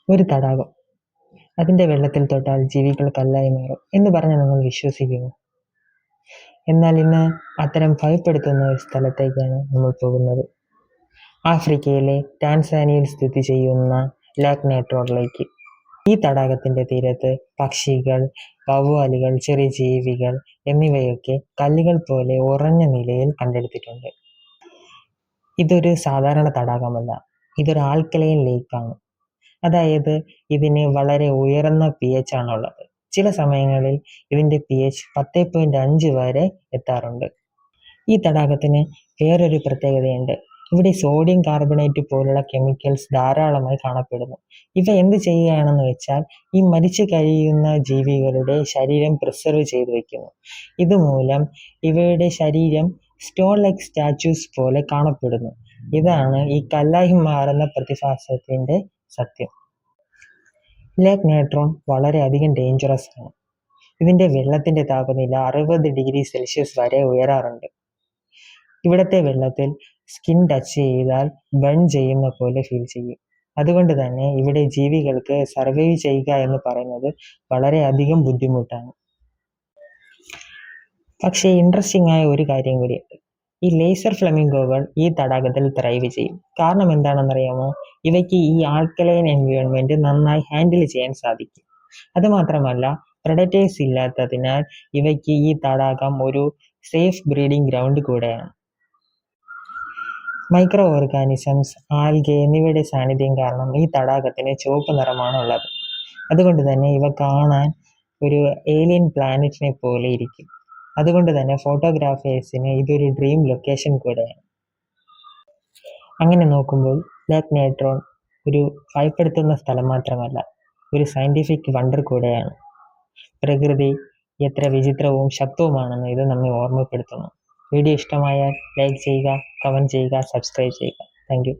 ഒരു തടാകം, അതിന്റെ വെള്ളത്തിൽ തൊട്ടാൽ ജീവികൾ കല്ലായി മാറും എന്ന് പറഞ്ഞ് നിങ്ങൾ വിശ്വസിക്കുമോ? എന്നാൽ ഇന്ന് അത്തരം ഭയപ്പെടുത്തുന്ന ഒരു സ്ഥലത്തേക്കാണ് നമ്മൾ പോകുന്നത്. ആഫ്രിക്കയിലെ ടാൻസാനിയയിൽ സ്ഥിതി ചെയ്യുന്ന ലാക് നേട്രോൺ ലേക്ക്. ഈ തടാകത്തിന്റെ തീരത്ത് പക്ഷികൾ, വവ്വാലുകൾ, ചെറിയ ജീവികൾ എന്നിവയൊക്കെ കല്ലുകൾ പോലെ ഉറഞ്ഞ നിലയിൽ കണ്ടെടുത്തിട്ടുണ്ട്. ഇതൊരു സാധാരണ തടാകമല്ല, ഇതൊരു ആൽക്കലൈൻ ലേക്കാണ്. അതായത് ഇതിന് വളരെ ഉയർന്ന pH ആണുള്ളത്. ചില സമയങ്ങളിൽ ഇതിന്റെ pH 10.5 വരെ എത്താറുണ്ട്. ഈ തടാകത്തിന് വേറൊരു പ്രത്യേകതയുണ്ട്. ഇവിടെ സോഡിയം കാർബണേറ്റ് പോലുള്ള കെമിക്കൽസ് ധാരാളമായി കാണപ്പെടുന്നു. ഇവ എന്ത് ചെയ്യുകയാണെന്ന് വെച്ചാൽ ഈ മരിച്ചു കഴിയുന്ന ജീവികളുടെ ശരീരം പ്രിസർവ് ചെയ്തു വെക്കുന്നു. ഇതുമൂലം ഇവയുടെ ശരീരം സ്റ്റോൺ ലൈക്ക് സ്റ്റാച്യൂസ് പോലെ കാണപ്പെടുന്നു. ഇതാണ് ഈ കല്ലായി മാറുന്ന പ്രതിഭാസത്തിന്റെ സത്യം. ലാക് നേട്രോൺ വളരെയധികം ഡേഞ്ചറസ് ആണ്. ഇതിന്റെ വെള്ളത്തിന്റെ താപനില 60°C വരെ ഉയരാറുണ്ട്. ഇവിടത്തെ വെള്ളത്തിൽ സ്കിൻ ടച്ച് ചെയ്താൽ ബേൺ ചെയ്യുന്ന പോലെ ഫീൽ ചെയ്യും. അതുകൊണ്ട് തന്നെ ഇവിടെ ജീവികൾക്ക് സർവൈവ് ചെയ്യുക എന്ന് പറയുന്നത് വളരെയധികം ബുദ്ധിമുട്ടാണ്. പക്ഷേ ഇൻട്രസ്റ്റിംഗ് ആയ ഒരു കാര്യം കൂടിയുണ്ട്. ഈ ലേസർ ഫ്ലമിംഗോകൾ ഈ തടാകത്തിൽ ത്രൈവ് ചെയ്യും. കാരണം എന്താണെന്നറിയാമോ? ഇവയ്ക്ക് ഈ ആൽക്കലൈൻ എൻവയോൺമെന്റ് നന്നായി ഹാൻഡിൽ ചെയ്യാൻ സാധിക്കും. അതുമാത്രമല്ല, പ്രഡേറ്റേഴ്സ് ഇല്ലാത്തതിനാൽ ഇവയ്ക്ക് ഈ തടാകം ഒരു സേഫ് ബ്രീഡിംഗ് ഗ്രൗണ്ട് കൂടെയാണ്. മൈക്രോ ഓർഗാനിസംസ്, ആൽഗെ എന്നിവയുടെ സാന്നിധ്യം കാരണം ഈ തടാകത്തിന് ചുവപ്പ് നിറമാണ് ഉള്ളത്. അതുകൊണ്ട് തന്നെ ഇവ കാണാൻ ഒരു ഏലിയൻ പ്ലാനറ്റിനെ പോലെ ഇരിക്കും. അതുകൊണ്ട് തന്നെ ഫോട്ടോഗ്രാഫേഴ്സിന് ഇതൊരു ഡ്രീം ലൊക്കേഷൻ കൂടെയാണ്. അങ്ങനെ നോക്കുമ്പോൾ ലാക് നേട്രോൺ ഒരു ഭയപ്പെടുത്തുന്ന സ്ഥലം മാത്രമല്ല, ഒരു സയന്റിഫിക് വണ്ടർ കൂടെയാണ്. പ്രകൃതി എത്ര വിചിത്രവും ശക്തവുമാണെന്ന് ഇത് നമ്മെ ഓർമ്മപ്പെടുത്തുന്നു. വീഡിയോ ഇഷ്ടമായാൽ ലൈക്ക് ചെയ്യുക, കമന്റ് ചെയ്യുക, സബ്സ്ക്രൈബ് ചെയ്യുക. Thank you.